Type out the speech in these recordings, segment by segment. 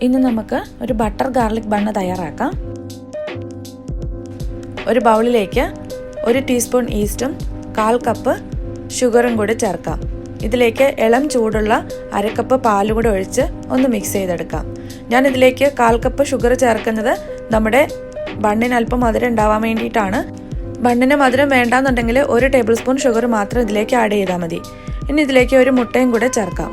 ഇന്ന് നമുക്ക് ഒരു ബട്ടർ ഗാർലിക് ബണ്ണ് തയ്യാറാക്കാം. ഒരു ബൗളിലേക്ക് 1 ടീസ്പൂൺ ഈസ്റ്റും 1/4 കപ്പ് ഷുഗറും കൂടി ചേർക്കാം. ഇതിലേക്ക് ഇളം ചൂടുള്ള 1/2 കപ്പ് പാൽ കൂടി ഒഴിച്ച് ഒന്ന് മിക്സ് ചെയ്തെടുക്കാം. ഞാൻ ഇതിലേക്ക് 1/4 കപ്പ് ഷുഗർ ചേർക്കുന്നത് നമ്മുടെ ബണ്ണിന് അല്പം മധുരം ഉണ്ടാവാൻ വേണ്ടിയിട്ടാണ്. ബണ്ണിന് മധുരം വേണ്ടാന്നുണ്ടെങ്കിൽ 1 ടേബിൾ സ്പൂൺ ഷുഗർ മാത്രം ഇതിലേക്ക് ആഡ് ചെയ്താൽ മതി. ഇനി ഇതിലേക്ക് ഒരു മുട്ടയും കൂടെ ചേർക്കാം.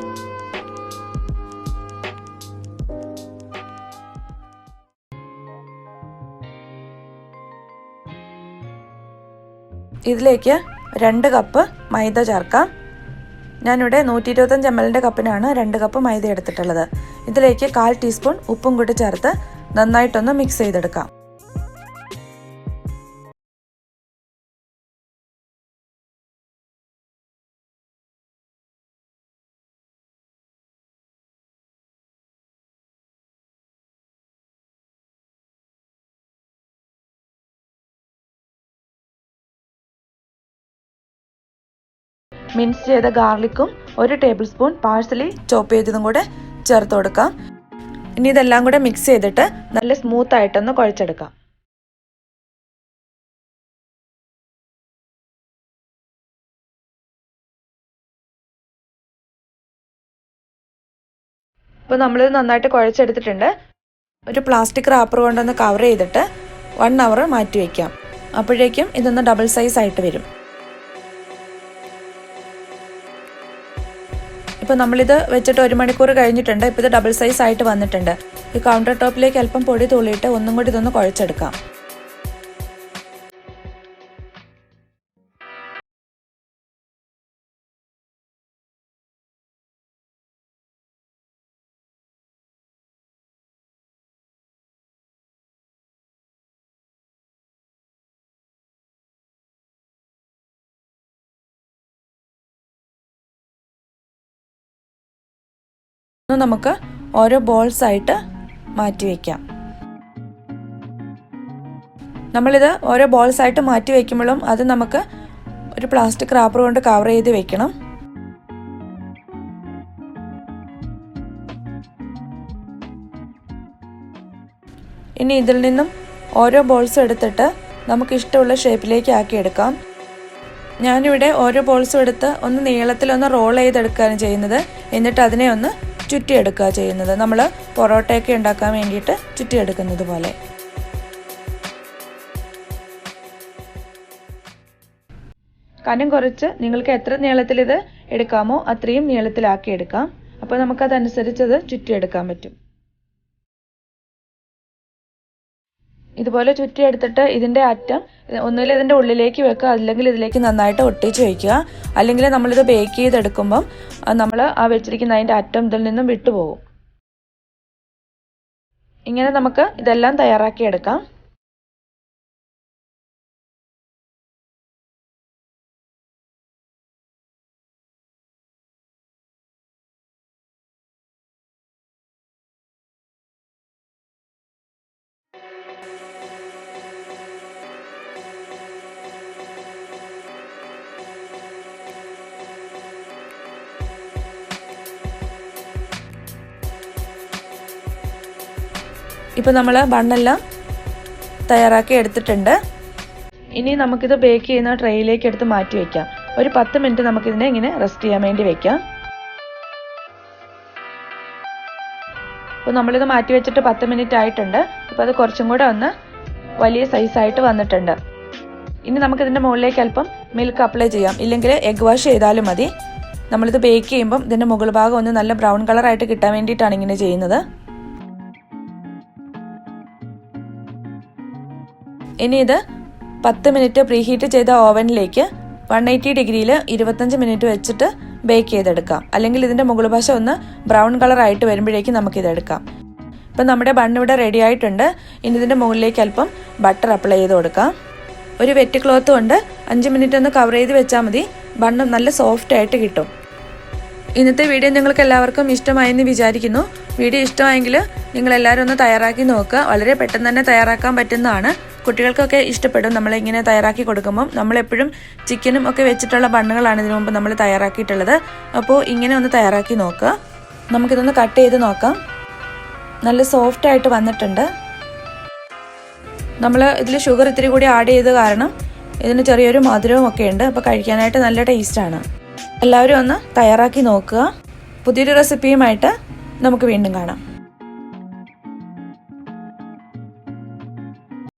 ഇതിലേക്ക് 2 കപ്പ് മൈദ ചേർക്കാം. ഞാനിവിടെ 125 ml കപ്പിനാണ് 2 കപ്പ് മൈദ എടുത്തിട്ടുള്ളത്. ഇതിലേക്ക് 1/4 ടീസ്പൂൺ ഉപ്പും കൂടി ചേർത്ത് നന്നായിട്ടൊന്ന് മിക്സ് ചെയ്തെടുക്കാം. മിൻസ് ചെയ്ത ഗാർലിക്കും 1 ടേബിൾ സ്പൂൺ പാഴ്സലി ചോപ്പ് ചെയ്തതും കൂടെ ചേർത്ത് കൊടുക്കാം. ഇനി ഇതെല്ലാം കൂടെ മിക്സ് ചെയ്തിട്ട് നല്ല സ്മൂത്ത് ആയിട്ടൊന്ന് കുഴച്ചെടുക്കാം. ഇപ്പോൾ നമ്മളിത് നന്നായിട്ട് കുഴച്ചെടുത്തിട്ടുണ്ട്. ഒരു പ്ലാസ്റ്റിക് റാപ്പർ കൊണ്ടൊന്ന് കവർ ചെയ്തിട്ട് 1 അവർ മാറ്റി വയ്ക്കാം. അപ്പോഴേക്കും ഇതൊന്ന് ഡബിൾ സൈസ് ആയിട്ട് വരും. ഇപ്പോൾ നമ്മളിത് വെച്ചിട്ട് 1 മണിക്കൂർ കഴിഞ്ഞിട്ടുണ്ട്. ഇപ്പോൾ ഇത് ഡബിൾ സൈസ് ആയിട്ട് വന്നിട്ടുണ്ട്. ഈ കൗണ്ടർ ടോപ്പിലേക്ക് അല്പം പൊടി തൂളിയിട്ട് ഒന്നും കൂടി ഇതൊന്ന് കുഴച്ചെടുക്കാം. നമുക്ക് ഓരോ ബോൾസ് ആയിട്ട് മാറ്റി വയ്ക്കാം. നമ്മളിത് ഓരോ ബോൾസ് ആയിട്ട് മാറ്റി വയ്ക്കുമ്പോഴും അത് നമുക്ക് ഒരു പ്ലാസ്റ്റിക് റാപ്പർ കൊണ്ട് കവർ ചെയ്ത് വെക്കണം. ഇനി ഇതിൽ നിന്നും ഓരോ ബോൾസ് എടുത്തിട്ട് നമുക്ക് ഇഷ്ടമുള്ള ഷേപ്പിലേക്ക് ആക്കിയെടുക്കാം. ഞാനിവിടെ ഓരോ ബോൾസും എടുത്ത് ഒന്ന് നീളത്തിലൊന്ന് റോൾ ചെയ്തെടുക്കുകയാണ് ചെയ്യുന്നത്. എന്നിട്ട് അതിനെ ഒന്ന് ചുറ്റിയെടുക്കുക ചെയ്യുന്നത്. നമ്മൾ പൊറോട്ടയൊക്കെ ഉണ്ടാക്കാൻ വേണ്ടിയിട്ട് ചുറ്റിയെടുക്കുന്നത് പോലെ. കനം കുറച്ച് നിങ്ങൾക്ക് എത്ര നീളത്തിൽ ഇത് എടുക്കാമോ അത്രയും നീളത്തിലാക്കി എടുക്കാം. അപ്പോൾ നമുക്കതനുസരിച്ച് അത് ചുറ്റിയെടുക്കാൻ പറ്റും. ഇതുപോലെ ചുറ്റിയെടുത്തിട്ട് ഇതിൻ്റെ അറ്റം ഒന്നുകിൽ ഇതിൻ്റെ ഉള്ളിലേക്ക് വെക്കുക, അല്ലെങ്കിൽ ഇതിലേക്ക് നന്നായിട്ട് ഒട്ടിച്ച് വയ്ക്കുക. അല്ലെങ്കിൽ നമ്മളിത് ബേക്ക് ചെയ്തെടുക്കുമ്പം നമ്മൾ ആ വെച്ചിരിക്കുന്ന അതിൻ്റെ അറ്റം ഇതിൽ നിന്നും വിട്ടുപോകും. ഇങ്ങനെ നമുക്ക് ഇതെല്ലാം തയ്യാറാക്കിയെടുക്കാം. ഇപ്പോൾ നമ്മൾ ബണ്ണെല്ലാം തയ്യാറാക്കി എടുത്തിട്ടുണ്ട്. ഇനി നമുക്കിത് ബേക്ക് ചെയ്യുന്ന ട്രേയിലേക്ക് എടുത്ത് മാറ്റി വയ്ക്കാം. ഒരു 10 മിനിറ്റ് നമുക്കിതിനെ ഇങ്ങനെ റെസ്റ്റ് ചെയ്യാൻ വേണ്ടി വയ്ക്കാം. അപ്പോൾ നമ്മളിത് മാറ്റി വെച്ചിട്ട് 10 മിനിറ്റ് ആയിട്ടുണ്ട്. ഇപ്പോൾ അത് കുറച്ചും കൂടെ ഒന്ന് വലിയ സൈസായിട്ട് വന്നിട്ടുണ്ട്. ഇനി നമുക്കിതിൻ്റെ മുകളിലേക്ക് അല്പം മിൽക്ക് അപ്ലൈ ചെയ്യാം. ഇല്ലെങ്കിൽ എഗ് വാഷ് ചെയ്താലും മതി. നമ്മളിത് ബേക്ക് ചെയ്യുമ്പം ഇതിൻ്റെ മുകൾ ഭാഗം ഒന്ന് നല്ല ബ്രൗൺ കളറായിട്ട് കിട്ടാൻ വേണ്ടിയിട്ടാണ് ഇങ്ങനെ ചെയ്യുന്നത്. ഇനി ഇത് 10 മിനിറ്റ് പ്രീഹീറ്റ് ചെയ്ത ഓവനിലേക്ക് 180 ഡിഗ്രിയിൽ 25 മിനിറ്റ് വെച്ചിട്ട് ബേക്ക് ചെയ്തെടുക്കാം. അല്ലെങ്കിൽ ഇതിൻ്റെ മുകൾ വശം ഒന്ന് ബ്രൗൺ കളറായിട്ട് വരുമ്പോഴേക്കും നമുക്കിതെടുക്കാം. ഇപ്പം നമ്മുടെ ബണ്ണ് ഇവിടെ റെഡി ആയിട്ടുണ്ട്. ഇനി ഇതിൻ്റെ മുകളിലേക്ക് അല്പം ബട്ടർ അപ്ലൈ ചെയ്ത് കൊടുക്കാം. ഒരു വെറ്റ് ക്ലോത്ത് കൊണ്ട് 5 മിനിറ്റ് ഒന്ന് കവർ ചെയ്ത് വെച്ചാൽ മതി. ബണ്ണ് നല്ല സോഫ്റ്റ് ആയിട്ട് കിട്ടും. ഇന്നത്തെ വീഡിയോ നിങ്ങൾക്ക് എല്ലാവർക്കും ഇഷ്ടമായെന്ന് വിചാരിക്കുന്നു. വീഡിയോ ഇഷ്ടമായെങ്കിൽ നിങ്ങളെല്ലാവരും ഒന്ന് തയ്യാറാക്കി നോക്കുക. വളരെ പെട്ടെന്ന് തന്നെ തയ്യാറാക്കാൻ പറ്റുന്നതാണ്. കുട്ടികൾക്കൊക്കെ ഇഷ്ടപ്പെടും നമ്മളിങ്ങനെ തയ്യാറാക്കി കൊടുക്കുമ്പം. നമ്മളെപ്പോഴും ചിക്കനും ഒക്കെ വെച്ചിട്ടുള്ള ബണ്ണുകളാണ് ഇതിനു മുമ്പ് നമ്മൾ തയ്യാറാക്കിയിട്ടുള്ളത്. അപ്പോൾ ഇങ്ങനെ ഒന്ന് തയ്യാറാക്കി നോക്കുക. നമുക്കിതൊന്ന് കട്ട് ചെയ്ത് നോക്കാം. നല്ല സോഫ്റ്റ് ആയിട്ട് വന്നിട്ടുണ്ട്. നമ്മൾ ഇതിൽ ഷുഗർ ഇത്തിരി കൂടി ആഡ് ചെയ്ത് കാരണം ഇതിന് ചെറിയൊരു മധുരവും ഒക്കെ ഉണ്ട്. അപ്പോൾ കഴിക്കാനായിട്ട് നല്ല ടേസ്റ്റാണ്. എല്ലാവരും ഒന്ന് തയ്യാറാക്കി നോക്കുക. പുതിയൊരു റെസിപ്പിയുമായിട്ട് നമുക്ക് വീണ്ടും കാണാം.